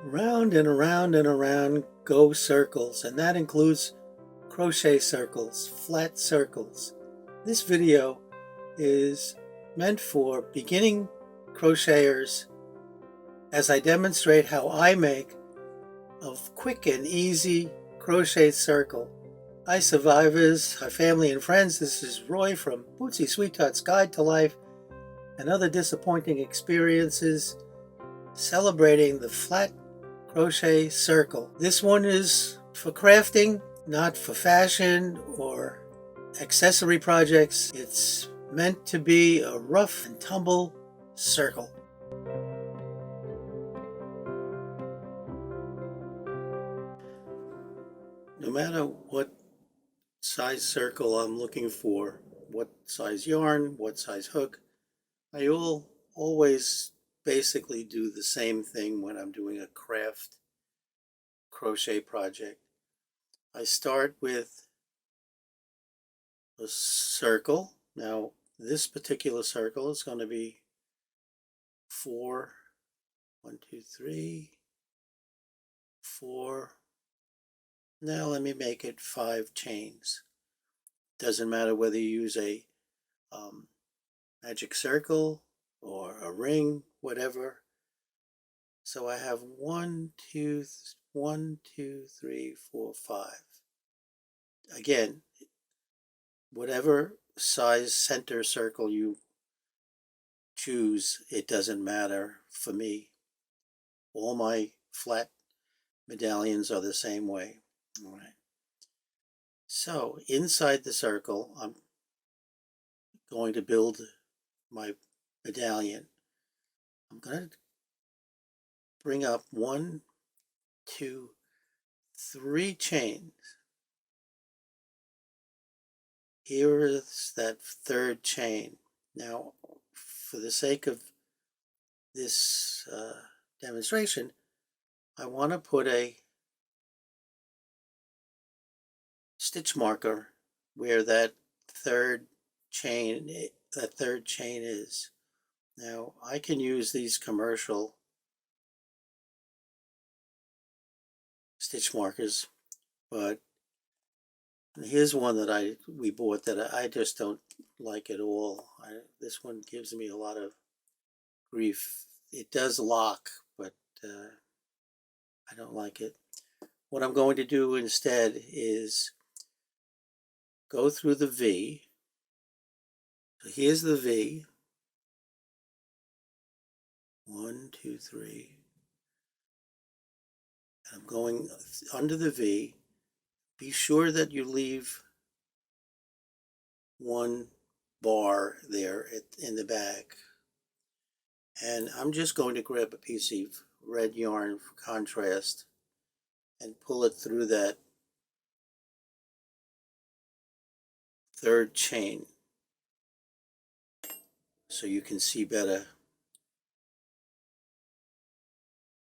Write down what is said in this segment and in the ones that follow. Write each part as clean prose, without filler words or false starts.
Round and around and around go circles, and that includes crochet circles, flat circles. This video is meant for beginning crocheters as I demonstrate how I make a quick and easy crochet circle. Hi survivors, hi family and friends, this is Roy from Bootsy Sweet Tart's Guide to Life and Other Disappointing Experiences, celebrating the flat crochet circle. This one is for crafting, not for fashion or accessory projects. It's meant to be a rough and tumble circle. No matter what size circle I'm looking for, what size yarn, what size hook, I always basically do the same thing when I'm doing a craft crochet project. I start with a circle. Now this particular circle is going to be 4, 1, 2, 3, 4. Now let me make it 5 chains. Doesn't matter whether you use a magic circle or a ring, whatever. So I have 1, 2, 3, 4, 5. Again, whatever size center circle you choose, it doesn't matter for me. All my flat medallions are the same way. All right. So inside the circle, I'm going to build my medallion. I'm going to bring up 1, 2, 3 chains. Here is that third chain. Now, for the sake of this demonstration, I want to put a stitch marker where that third chain is. Now, I can use these commercial stitch markers, but here's one that we bought that I just don't like at all. This one gives me a lot of grief. It does lock, but I don't like it. What I'm going to do instead is go through the V. So here's the V. 1, 2, 3. And I'm going under the V. Be sure that you leave one bar there in the back. And I'm just going to grab a piece of red yarn for contrast and pull it through that third chain so you can see better.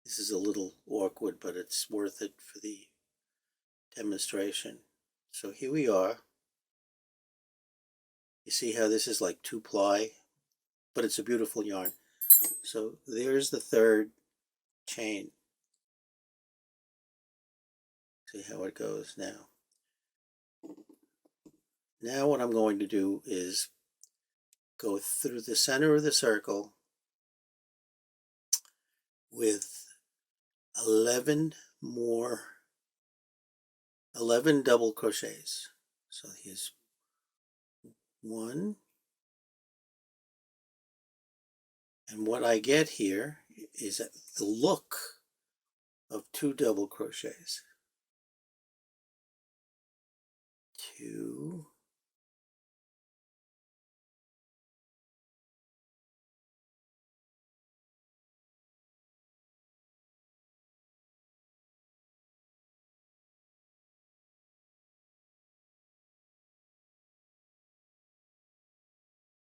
This is a little awkward, but it's worth it for the demonstration. So here we are. You see how this is like 2-ply, but it's a beautiful yarn. So there's the third chain. See how it goes now. Now what I'm going to do is go through the center of the circle with 11 double crochets. So here's 1. And what I get here is the look of 2 double crochets. 2.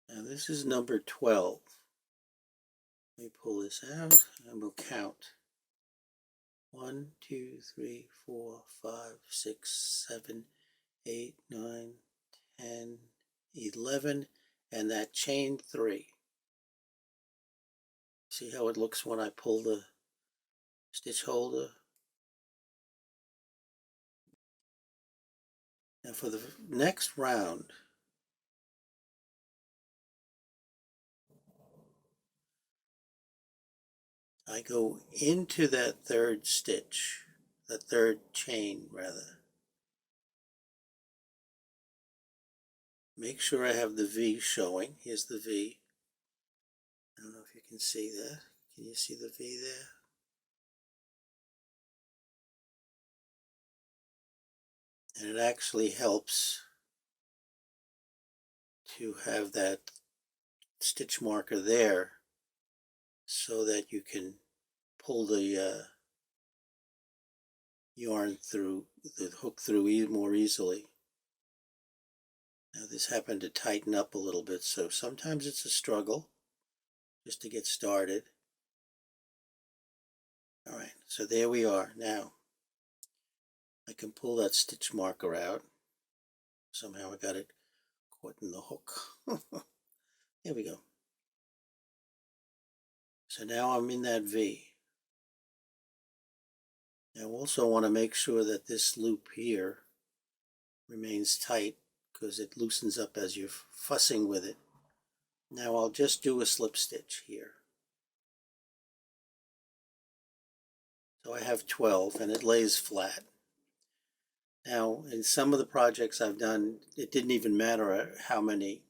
Now this is number 12. Let me pull this out and we'll count. 1, 2, 3, 4, 5, 6, 7, 8, 9, 10, 11, and that chain 3. See how it looks when I pull the stitch holder. Now for the next round, I go into that third stitch, the third chain rather. Make sure I have the V showing. Here's the V. I don't know if you can see that. Can you see the V there? And it actually helps to have that stitch marker there so that you can pull the yarn through, the hook through more easily. Now this happened to tighten up a little bit, so sometimes it's a struggle just to get started. All right, so there we are. Now I can pull that stitch marker out. Somehow I got it caught in the hook. There we go. So now I'm in that V. Now I also want to make sure that this loop here remains tight because it loosens up as you're fussing with it. Now I'll just do a slip stitch here. So I have 12 and it lays flat. Now in some of the projects I've done, it didn't even matter how many,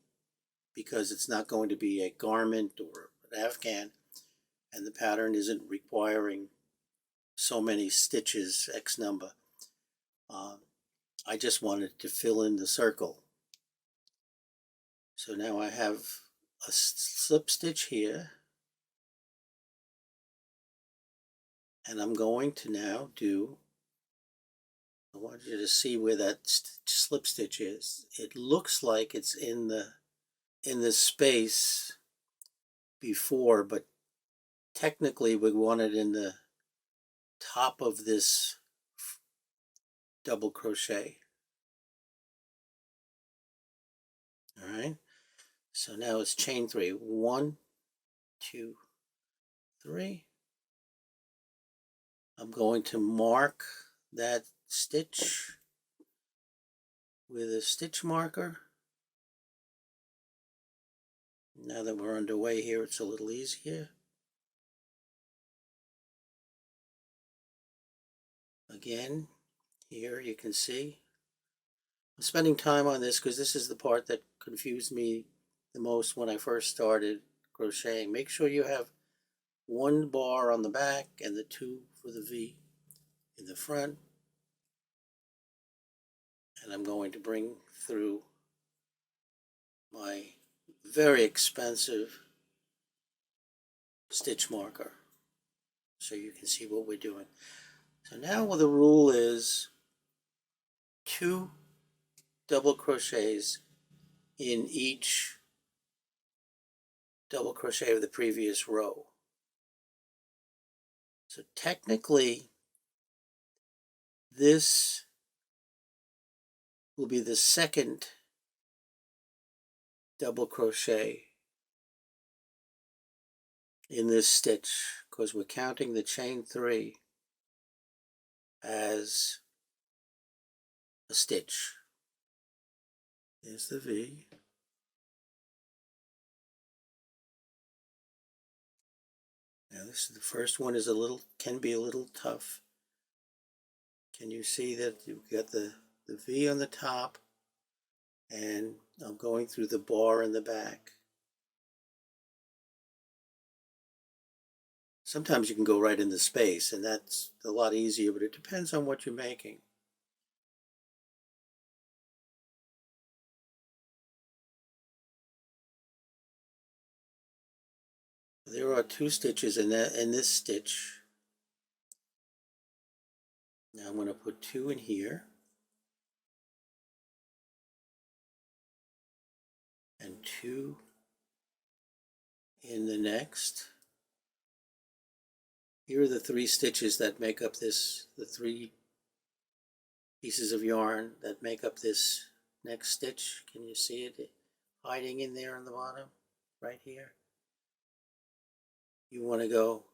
because it's not going to be a garment or an afghan and the pattern isn't requiring so many stitches, X number. I just wanted to fill in the circle. So now I have a slip stitch here, and I'm going to now do, I want you to see where that slip stitch is. It looks like it's in the space before, but technically we want it in the top of this double crochet. All right, so now it's chain 3. 1, 2, 3. I'm going to mark that stitch with a stitch marker. Now that we're underway here, it's a little easier. Again, here you can see I'm spending time on this because this is the part that confused me the most when I first started crocheting. Make sure you have 1 bar on the back and the 2 for the V in the front. And I'm going to bring through my very expensive stitch marker so you can see what we're doing. So now the rule is 2 double crochets in each double crochet of the previous row. So technically this will be the second double crochet in this stitch because we're counting the chain 3 as a stitch. There's the V. Now this is the first one, is can be a little tough. Can you see that you've got the V on the top and I'm going through the bar in the back. Sometimes you can go right in the space and that's a lot easier, but it depends on what you're making. There are 2 stitches in this stitch. Now I'm going to put 2 in here and 2 in the next. Here are the 3 stitches that make up this, the 3 pieces of yarn that make up this next stitch. Can you see it hiding in there on the bottom, right here? You want to go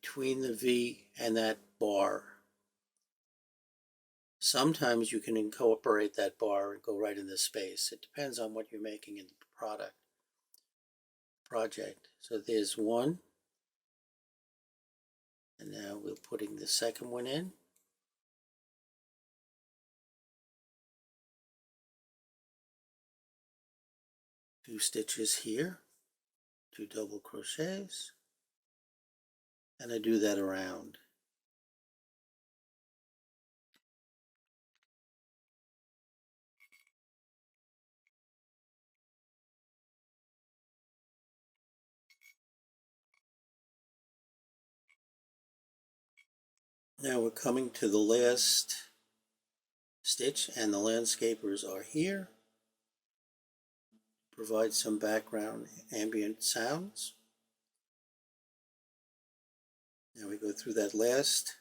between the V and that bar. Sometimes you can incorporate that bar and go right in the space. It depends on what you're making in the project. So there's one, and now we're putting the second one in. Two stitches here, two double crochets, and I do that around. Now we're coming to the last stitch, and the landscapers are here. Provide some background ambient sounds. Now we go through that last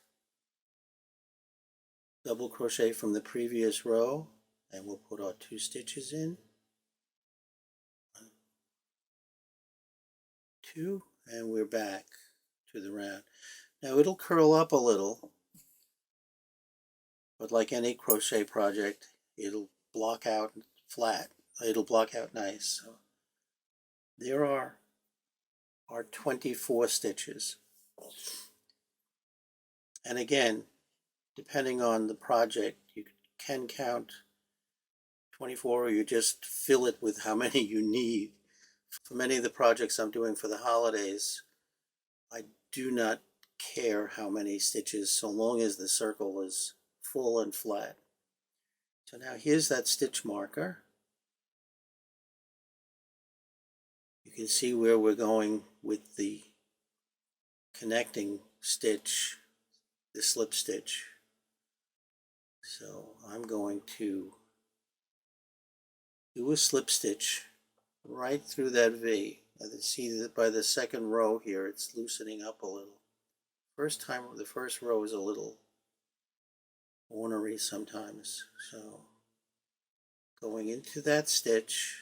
double crochet from the previous row, and we'll put our two stitches in. 1, 2, and we're back to the round. Now it'll curl up a little, but like any crochet project, it'll block out flat. It'll block out nice. So there are our 24 stitches. And again, depending on the project, you can count 24 or you just fill it with how many you need. For many of the projects I'm doing for the holidays, I do not care how many stitches so long as the circle is full and flat. So now here's that stitch marker. You can see where we're going with the connecting stitch, the slip stitch. So I'm going to do a slip stitch right through that V. Now you see that by the second row here, it's loosening up a little. The first row is a little ornery sometimes. So going into that stitch,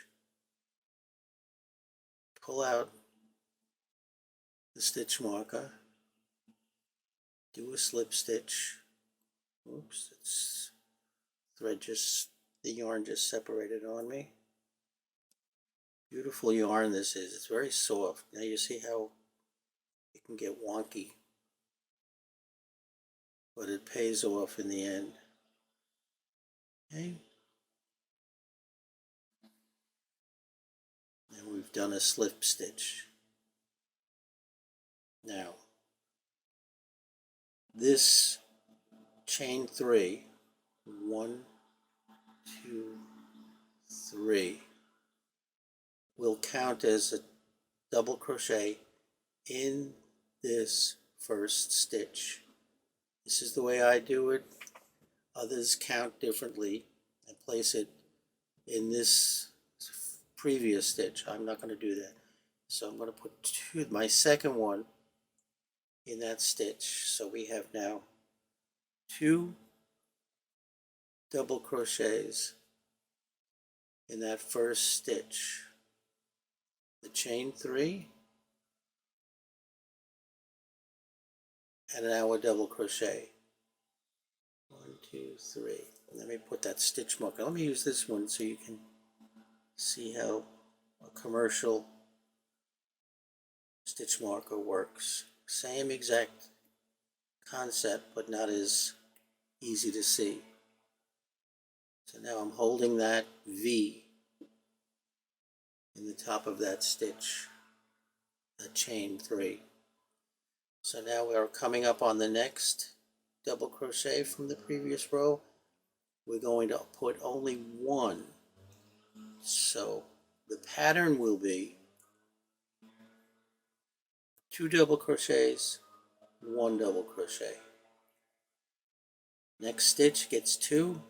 pull out the stitch marker, do a slip stitch. Oops, the yarn just separated on me. Beautiful yarn this is. It's very soft. Now you see how it can get wonky, but it pays off in the end. Okay. And we've done a slip stitch. Now, this chain 3, 1, 2, 3, will count as a double crochet in this first stitch. This is the way I do it. Others count differently and place it in this previous stitch. I'm not going to do that. So I'm going to put my second one in that stitch. So we have now 2 double crochets in that first stitch. The chain 3 and now a double crochet. 1, 2, 3. Let me put that stitch marker. Let me use this one so you can see how a commercial stitch marker works. Same exact concept, but not as easy to see. So now I'm holding that V in the top of that stitch, that chain 3. So now we are coming up on the next double crochet from the previous row. We're going to put only 1. So the pattern will be 2 double crochets, 1 double crochet. Next stitch gets 2.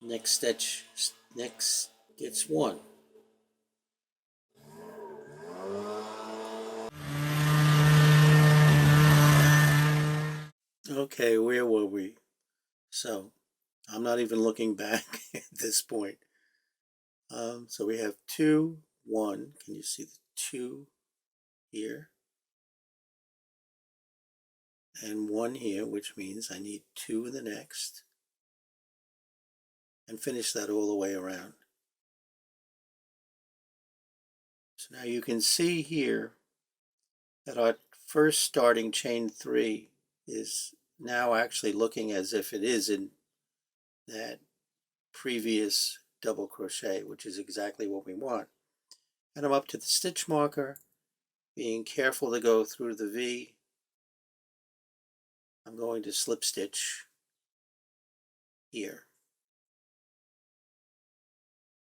Next stitch gets 1. Okay, where were we? So I'm not even looking back at this point. So we have 2, 1. Can you see the 2, here and 1 here, which means I need 2 in the next, and finish that all the way around. So now you can see here that our first starting chain 3 is now actually looking as if it is in that previous double crochet, which is exactly what we want. And I'm up to the stitch marker, being careful to go through the V. I'm going to slip stitch here.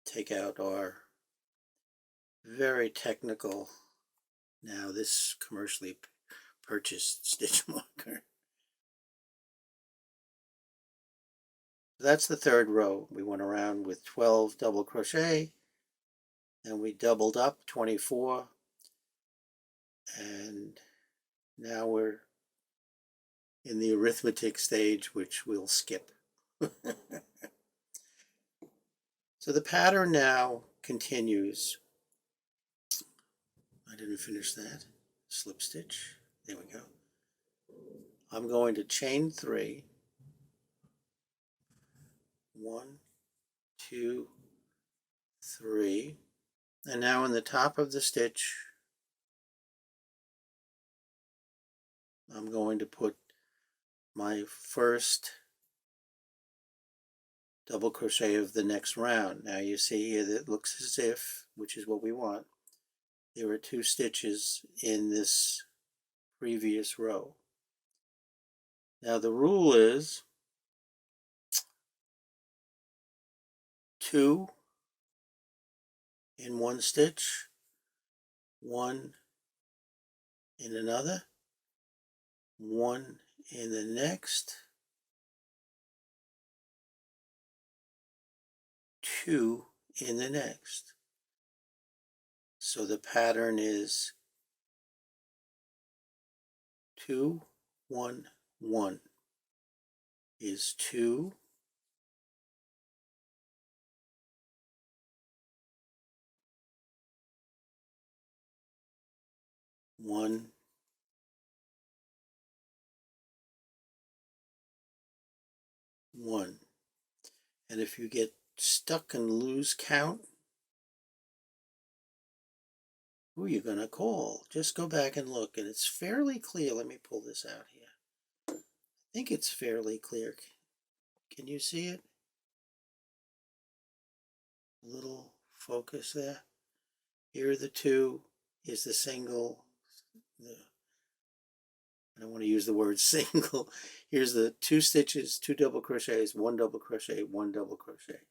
Take out our very technical, now this commercially purchased stitch marker. That's the third row. We went around with 12 double crochet, and we doubled up 24, and now we're in the arithmetic stage, which we'll skip. So the pattern now continues. I didn't finish that. Slip stitch. There we go. I'm going to chain 3. 1, 2, 3. And now in the top of the stitch, I'm going to put my first double crochet of the next round. Now you see here that it looks as if, which is what we want, there are 2 stitches in this previous row. Now the rule is 2 in one stitch, 1 in another, 1 in the next, 2 in the next. So the pattern is 2, 1, 1 is 2, 1, 1. And if you get stuck and lose count, who are you going to call? Just go back and look, and it's fairly clear. Let me pull this out here. I think it's fairly clear. Can you see it? A little focus there. Here are the 2. Here's the single. I don't want to use the word single. Here's the 2 stitches, 2 double crochets, 1 double crochet, 1 double crochet.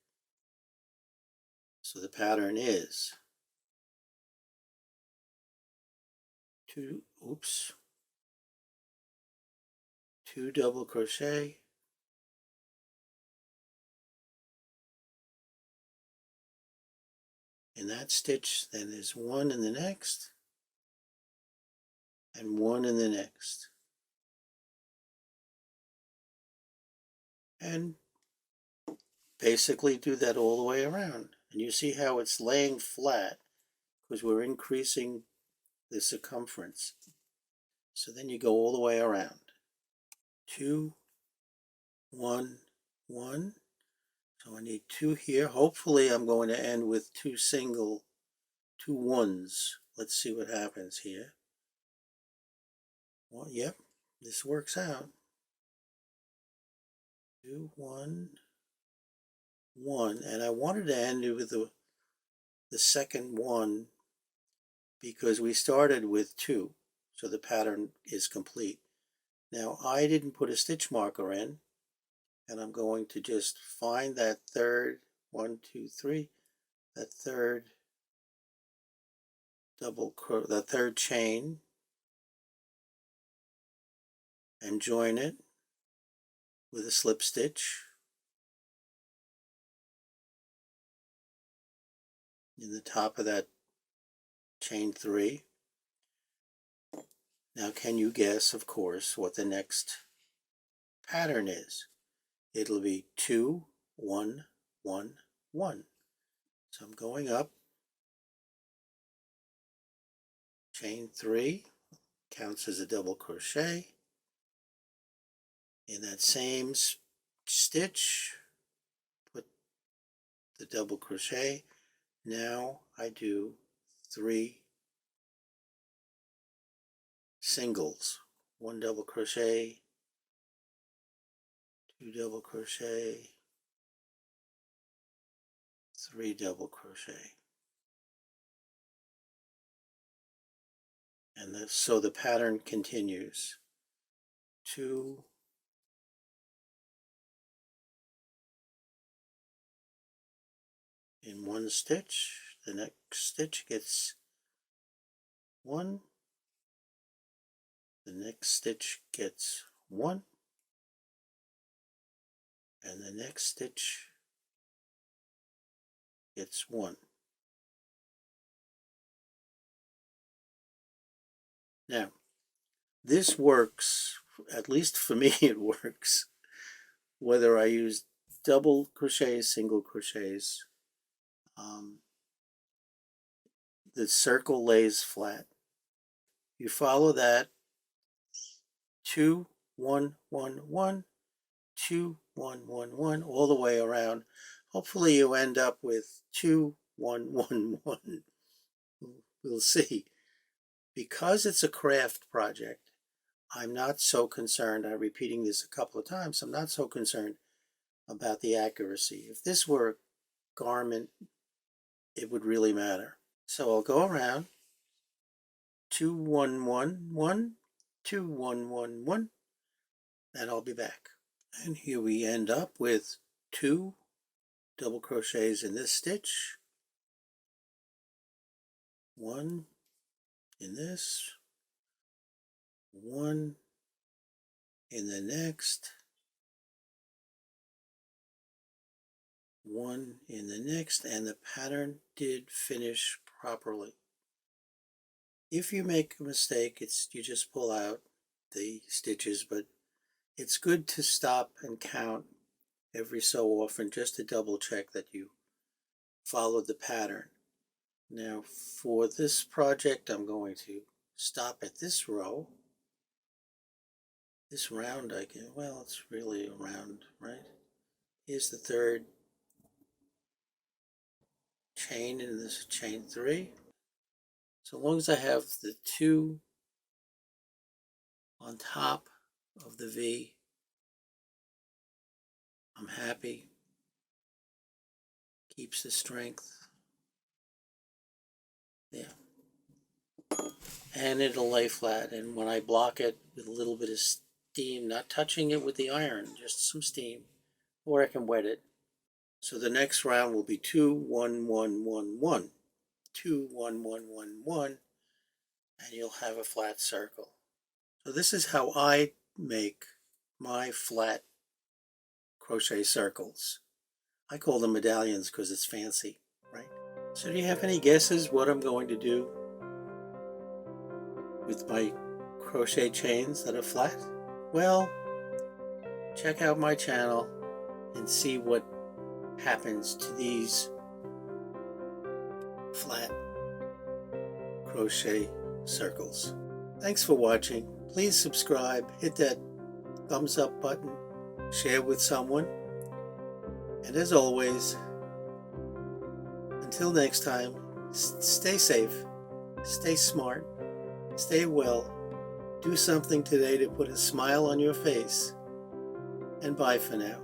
So the pattern is 2 double crochet, in that stitch, then there's 1 in the next, and 1 in the next. And basically do that all the way around. And you see how it's laying flat because we're increasing the circumference. So then you go all the way around. 2, 1, 1. So I need 2 here. Hopefully I'm going to end with 2 ones. Let's see what happens here. Well, yep, this works out. 2, 1, 1. And I wanted to end with the second 1 because we started with 2. So the pattern is complete. Now I didn't put a stitch marker in, and I'm going to just find that third, 1, 2, 3, that third that third chain, and join it with a slip stitch in the top of that chain 3. Now can you guess, of course, what the next pattern is? It'll be 2, 1, 1, 1. So I'm going up, chain 3 counts as a double crochet. In that same stitch, put the double crochet. Now I do 3 singles, 1 double crochet, 2 double crochet, 3 double crochet. And so the pattern continues. 2 in one stitch, the next stitch gets 1, the next stitch gets 1, and the next stitch gets 1. Now, this works, at least for me it works, whether I use double crochets, single crochets. The circle lays flat. You follow that 2, 1, 1, 1, 2, 1, 1, 1, all the way around. Hopefully you end up with 2, 1, 1, 1. We'll see. Because it's a craft project, I'm not so concerned. I'm repeating this a couple of times. I'm not so concerned about the accuracy. If this were a garment, it would really matter. So I'll go around 2, 1, 1, 1, 2, 1, 1, 1, and I'll be back. And here we end up with 2 double crochets in this stitch, 1 in this, 1 in the next, 1 in the next, and the pattern did finish properly. If you make a mistake, you just pull out the stitches, but it's good to stop and count every so often just to double check that you followed the pattern. Now for this project, I'm going to stop at this row. This round well, it's really a round, right? Here's the third chain in this chain 3. So long as I have the 2 on top of the V, I'm happy. Keeps the strength. Yeah. And it'll lay flat. And when I block it with a little bit of steam, not touching it with the iron, just some steam, or I can wet it. So the next round will be 2, 1, 1, 1, 1. 2, 1, 1, 1, 1. And you'll have a flat circle. So this is how I make my flat crochet circles. I call them medallions because it's fancy, right? So do you have any guesses what I'm going to do with my crochet chains that are flat? Well, check out my channel and see what happens to these flat crochet circles. Thanks for watching. Please subscribe, hit that thumbs up button, share with someone, and as always, until next time, stay safe, stay smart, stay well, do something today to put a smile on your face, and bye for now.